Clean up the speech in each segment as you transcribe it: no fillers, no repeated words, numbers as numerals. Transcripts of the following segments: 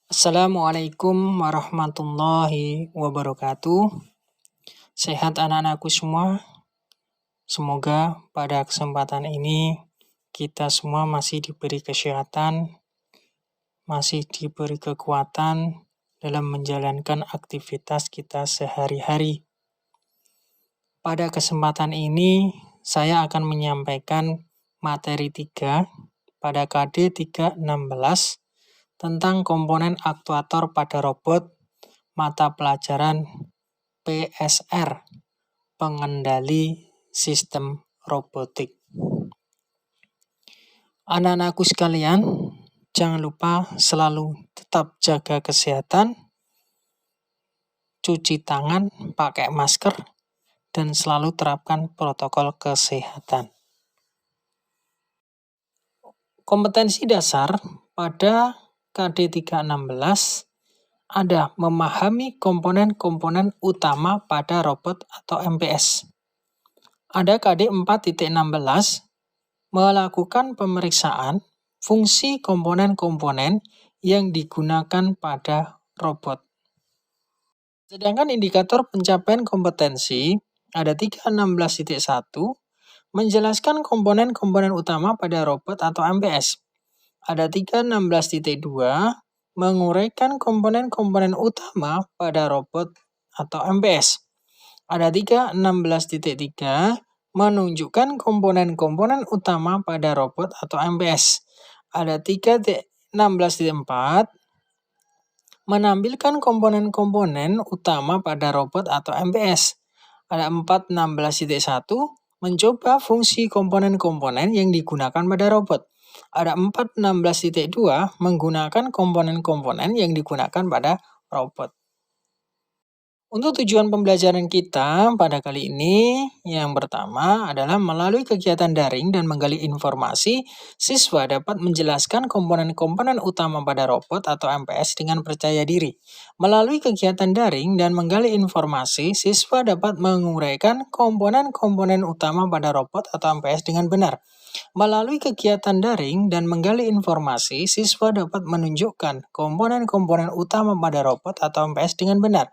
Assalamualaikum warahmatullahi wabarakatuh. Sehat anak-anakku semua. Semoga pada kesempatan ini kita semua masih diberi kesehatan, masih diberi kekuatan dalam menjalankan aktivitas kita sehari-hari. Pada kesempatan ini saya akan menyampaikan materi 3 pada KD 316 tentang komponen aktuator pada robot mata pelajaran PSR, pengendali sistem robotik. Anak-anakku sekalian, jangan lupa selalu tetap jaga kesehatan, cuci tangan, pakai masker, dan selalu terapkan protokol kesehatan. Kompetensi dasar pada KD 316 ada memahami komponen-komponen utama pada robot atau MPS. Ada KD 4.16 melakukan pemeriksaan fungsi komponen-komponen yang digunakan pada robot. Sedangkan indikator pencapaian kompetensi ada 316.1 menjelaskan komponen-komponen utama pada robot atau MPS. Ada 316.2 menguraikan komponen-komponen utama pada robot atau MPS. Ada 316.3 menunjukkan komponen-komponen utama pada robot atau MPS. Ada 316.4 menampilkan komponen-komponen utama pada robot atau MPS. Ada 416.1 mencoba fungsi komponen-komponen yang digunakan pada robot. Ada 416.2 menggunakan komponen-komponen yang digunakan pada robot. Untuk tujuan pembelajaran kita pada kali ini, yang pertama adalah melalui kegiatan daring dan menggali informasi, siswa dapat menjelaskan komponen-komponen utama pada robot atau MPS dengan percaya diri. Melalui kegiatan daring dan menggali informasi, siswa dapat menguraikan komponen-komponen utama pada robot atau MPS dengan benar. Melalui kegiatan daring dan menggali informasi, siswa dapat menunjukkan komponen-komponen utama pada robot atau MPS dengan benar.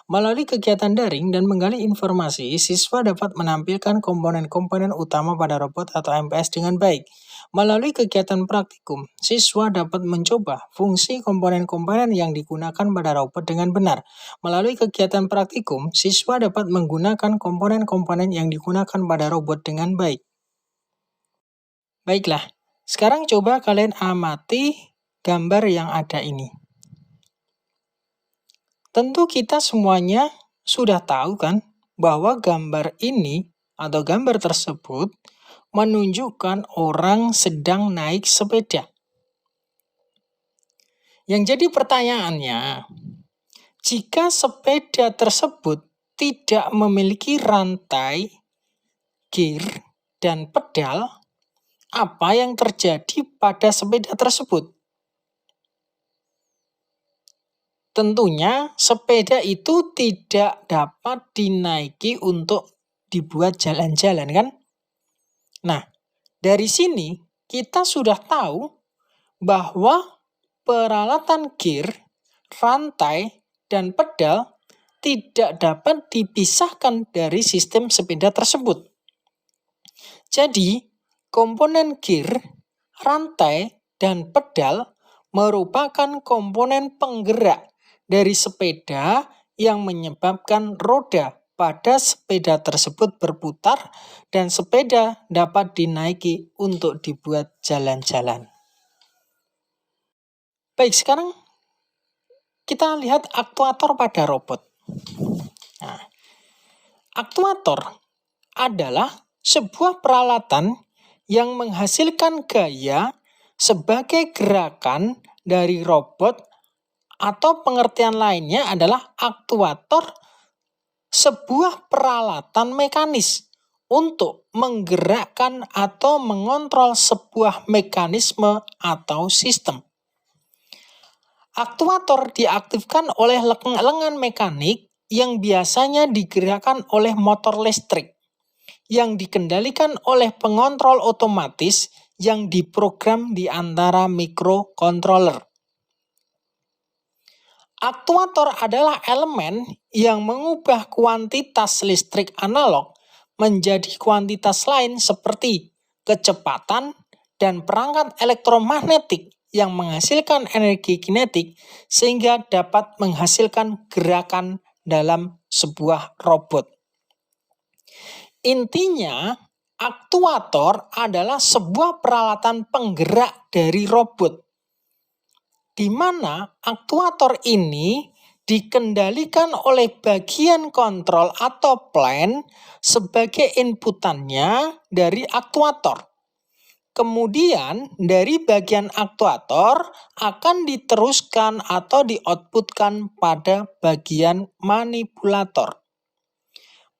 Melalui kegiatan daring dan menggali informasi, siswa dapat menampilkan komponen-komponen utama pada robot atau MPS dengan baik. Melalui kegiatan praktikum, siswa dapat mencoba fungsi komponen-komponen yang digunakan pada robot dengan benar. Melalui kegiatan praktikum, siswa dapat menggunakan komponen-komponen yang digunakan pada robot dengan baik. Baiklah, sekarang coba kalian amati gambar yang ada ini. Tentu kita semuanya sudah tahu kan bahwa gambar ini atau gambar tersebut menunjukkan orang sedang naik sepeda. Yang jadi pertanyaannya, jika sepeda tersebut tidak memiliki rantai, gear, dan pedal, apa yang terjadi pada sepeda tersebut? Tentunya sepeda itu tidak dapat dinaiki untuk dibuat jalan-jalan kan? Nah, dari sini kita sudah tahu bahwa peralatan gear, rantai, dan pedal tidak dapat dipisahkan dari sistem sepeda tersebut. Jadi, komponen gear, rantai, dan pedal merupakan komponen penggerak dari sepeda yang menyebabkan roda pada sepeda tersebut berputar dan sepeda dapat dinaiki untuk dibuat jalan-jalan. Baik, sekarang kita lihat aktuator pada robot. Nah, aktuator adalah sebuah peralatan yang menghasilkan gaya sebagai gerakan dari robot, atau pengertian lainnya adalah aktuator sebuah peralatan mekanis untuk menggerakkan atau mengontrol sebuah mekanisme atau sistem. Aktuator diaktifkan oleh lengan mekanik yang biasanya digerakkan oleh motor listrik yang dikendalikan oleh pengontrol otomatis yang diprogram di antara microcontroller. Aktuator adalah elemen yang mengubah kuantitas listrik analog menjadi kuantitas lain seperti kecepatan dan perangkat elektromagnetik yang menghasilkan energi kinetik sehingga dapat menghasilkan gerakan dalam sebuah robot. Intinya, aktuator adalah sebuah peralatan penggerak dari robot, di mana aktuator ini dikendalikan oleh bagian kontrol atau plant sebagai inputannya dari aktuator. Kemudian dari bagian aktuator akan diteruskan atau di-outputkan pada bagian manipulator.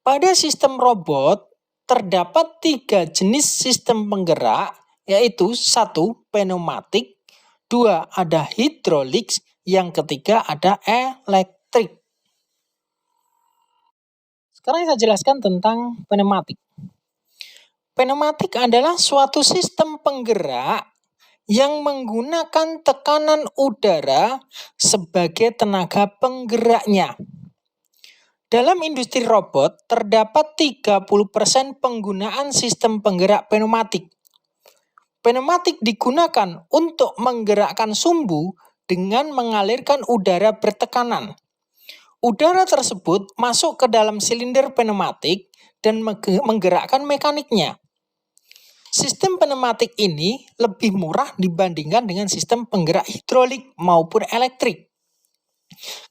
Pada sistem robot, terdapat 3 jenis sistem penggerak, yaitu 1. Pneumatik, 2. Ada hidrolik, yang ketiga ada elektrik. Sekarang saya jelaskan tentang pneumatik. Pneumatik adalah suatu sistem penggerak yang menggunakan tekanan udara sebagai tenaga penggeraknya. Dalam industri robot, terdapat 30% penggunaan sistem penggerak pneumatik. Pneumatik digunakan untuk menggerakkan sumbu dengan mengalirkan udara bertekanan. Udara tersebut masuk ke dalam silinder pneumatik dan menggerakkan mekaniknya. Sistem pneumatik ini lebih murah dibandingkan dengan sistem penggerak hidrolik maupun elektrik.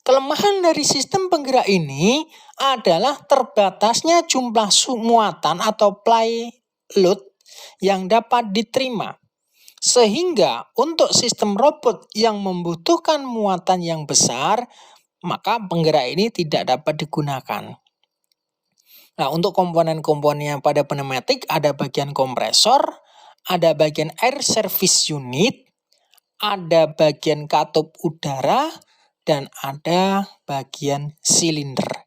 Kelemahan dari sistem penggerak ini adalah terbatasnya jumlah muatan atau payload yang dapat diterima. Sehingga untuk sistem robot yang membutuhkan muatan yang besar, maka penggerak ini tidak dapat digunakan. Nah, untuk komponen-komponennya pada pneumatik ada bagian kompresor, ada bagian air service unit, ada bagian katup udara, dan ada bagian silinder.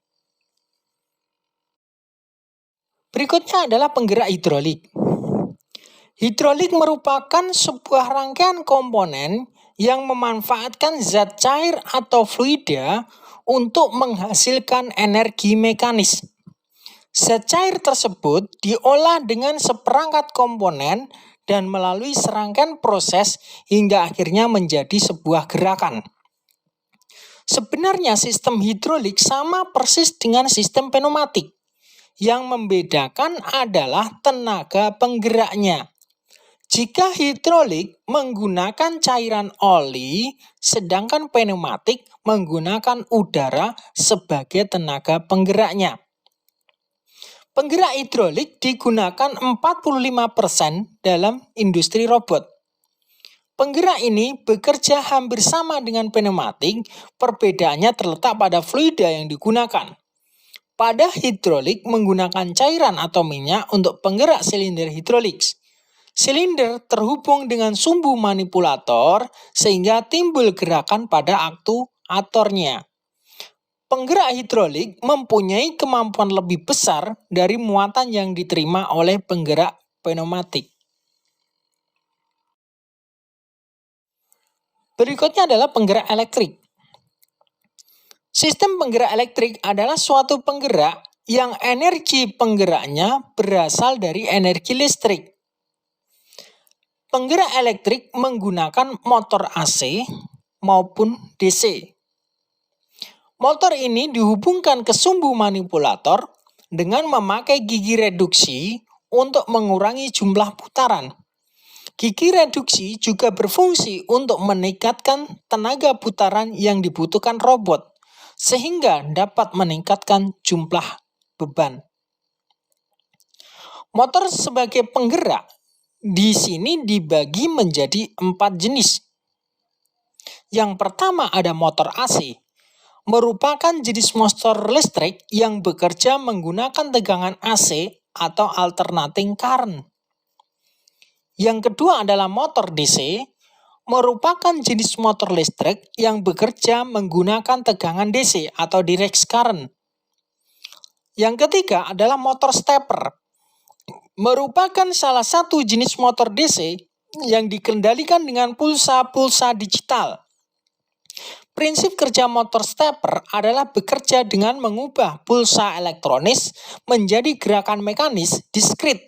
Berikutnya adalah penggerak hidrolik. Hidrolik merupakan sebuah rangkaian komponen yang memanfaatkan zat cair atau fluida untuk menghasilkan energi mekanis. Zat cair tersebut diolah dengan seperangkat komponen dan melalui serangkaian proses hingga akhirnya menjadi sebuah gerakan. Sebenarnya sistem hidrolik sama persis dengan sistem pneumatik. Yang membedakan adalah tenaga penggeraknya. Jika hidrolik menggunakan cairan oli, sedangkan pneumatik menggunakan udara sebagai tenaga penggeraknya. Penggerak hidrolik digunakan 45% dalam industri robot. Penggerak ini bekerja hampir sama dengan pneumatik, perbedaannya terletak pada fluida yang digunakan. Pada hidrolik menggunakan cairan atau minyak untuk penggerak silinder hidrolik. Silinder terhubung dengan sumbu manipulator sehingga timbul gerakan pada aktuatornya. Penggerak hidrolik mempunyai kemampuan lebih besar dari muatan yang diterima oleh penggerak pneumatik. Berikutnya adalah penggerak elektrik. Sistem penggerak elektrik adalah suatu penggerak yang energi penggeraknya berasal dari energi listrik. Penggerak elektrik menggunakan motor AC maupun DC. Motor ini dihubungkan ke sumbu manipulator dengan memakai gigi reduksi untuk mengurangi jumlah putaran. Gigi reduksi juga berfungsi untuk meningkatkan tenaga putaran yang dibutuhkan robot, sehingga dapat meningkatkan jumlah beban. Motor sebagai penggerak di sini dibagi menjadi 4 jenis. Yang pertama ada motor AC. Merupakan jenis motor listrik yang bekerja menggunakan tegangan AC atau alternating current. Yang kedua adalah motor DC, merupakan jenis motor listrik yang bekerja menggunakan tegangan DC atau direct current. Yang ketiga adalah motor stepper, merupakan salah satu jenis motor DC yang dikendalikan dengan pulsa-pulsa digital. Prinsip kerja motor stepper adalah bekerja dengan mengubah pulsa elektronis menjadi gerakan mekanis diskrit,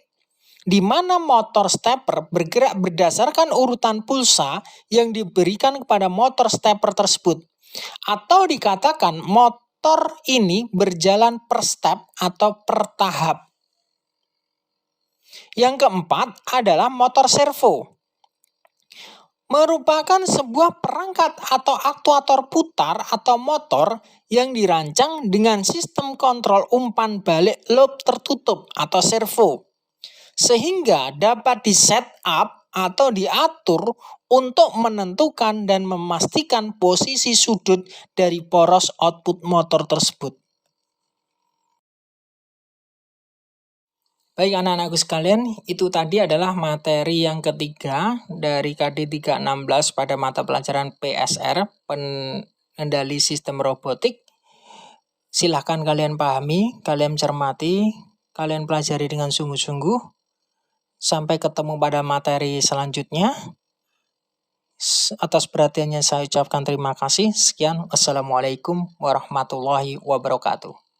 di mana motor stepper bergerak berdasarkan urutan pulsa yang diberikan kepada motor stepper tersebut. Atau dikatakan motor ini berjalan per step atau per tahap. Yang keempat adalah motor servo. Merupakan sebuah perangkat atau aktuator putar atau motor yang dirancang dengan sistem kontrol umpan balik loop tertutup atau servo, sehingga dapat di-set up atau diatur untuk menentukan dan memastikan posisi sudut dari poros output motor tersebut. Baik anak-anakku sekalian, itu tadi adalah materi yang ketiga dari KD 316 pada mata pelajaran PSR, pengendali sistem robotik. Silahkan kalian pahami, kalian cermati, kalian pelajari dengan sungguh-sungguh. Sampai ketemu pada materi selanjutnya. Atas perhatiannya saya ucapkan terima kasih. Sekian, wassalamualaikum warahmatullahi wabarakatuh.